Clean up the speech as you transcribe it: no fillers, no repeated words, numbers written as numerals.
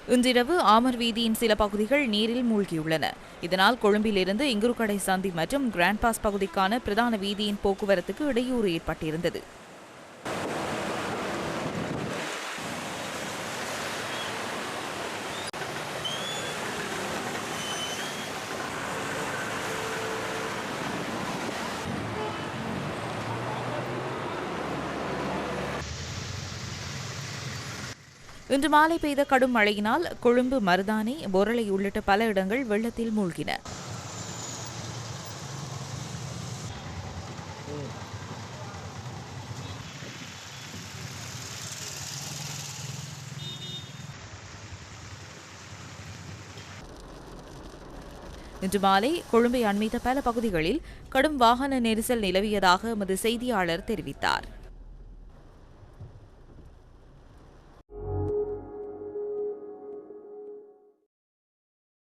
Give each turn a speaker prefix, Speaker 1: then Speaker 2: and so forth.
Speaker 1: இன்றிரவு ஆமர் வீதியின் சில பகுதிகள் நீரில் மூழ்கியுள்ளன. இதனால் கொழும்பிலிருந்து இங்குருக்கடை சந்தி மற்றும் கிராண்ட் பாஸ் பகுதிக்கான பிரதான வீதியின் போக்குவரத்துக்கு இடையூறு ஏற்பட்டிருந்தது. இன்று மாலை பெய்த கடும் மழையினால் கொழும்பு, மருதானை, பொரளை உள்ளிட்ட பல இடங்கள் வெள்ளத்தில் மூழ்கின. இன்று மாலை கொழும்பை அண்மித்த பல பகுதிகளில் கடும் வாகன நெரிசல் நிலவியதாக எமது செய்தியாளர் தெரிவித்தார்.